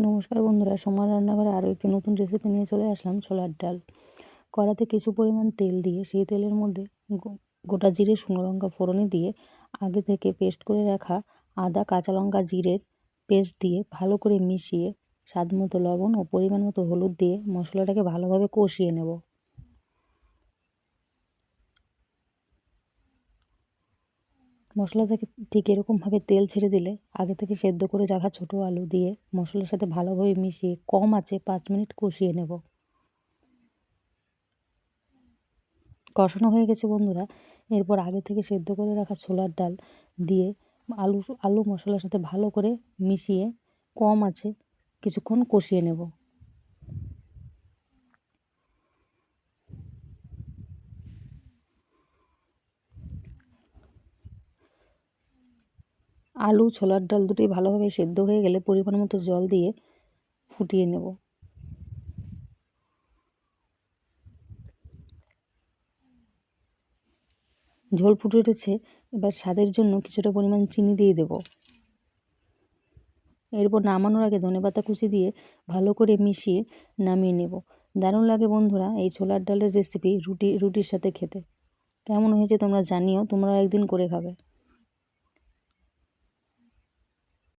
নমস্কার বন্ধুরা, সোমার রান্নাঘরে আরও একটি নতুন রেসিপি নিয়ে চলে আসলাম। ছোলার ডাল। কড়াতে কিছু পরিমাণ তেল দিয়ে সেই তেলের মধ্যে গোটা জিরে, শুকনো লঙ্কা ফোড়নে দিয়ে আগে থেকে পেস্ট করে রাখা আদা, কাঁচা লঙ্কা, জিরের পেস্ট দিয়ে ভালো করে মিশিয়ে স্বাদ মতো লবণ ও পরিমাণ মতো হলুদ দিয়ে মশলাটাকে ভালোভাবে কষিয়ে নেব। মশলা থেকে ঠিক এরকমভাবে তেল ছেড়ে দিলে আগে থেকে সেদ্ধ করে রাখা ছোটো আলু দিয়ে মশলার সাথে ভালোভাবে মিশিয়ে কম আঁচে 5 মিনিট কষিয়ে নেব। কষানো হয়ে গেছে বন্ধুরা। এরপর আগে থেকে সেদ্ধ করে রাখা ছোলার ডাল দিয়ে আলু মশলার সাথে ভালো করে মিশিয়ে কম আঁচে কিছুক্ষণ কষিয়ে নেব। আলু ছোলার ডাল দুটোই ভালোভাবে সেদ্ধ হয়ে গেলে পরিমাণ মতো জল দিয়ে ফুটিয়ে নেব। ঝোল ফুটে উঠেছে, এবার স্বাদের জন্য কিছুটা পরিমাণ চিনি দিয়ে দেব। এরপর নামানোর আগে ধনেপাতা কুচি দিয়ে ভালো করে মিশিয়ে নামিয়ে নেব। দারুণ লাগে বন্ধুরা এই ছোলার ডালের রেসিপি রুটির সাথে খেতে। কেমন হয়েছে তোমরা জানিও, তোমরা একদিন করে খাবে।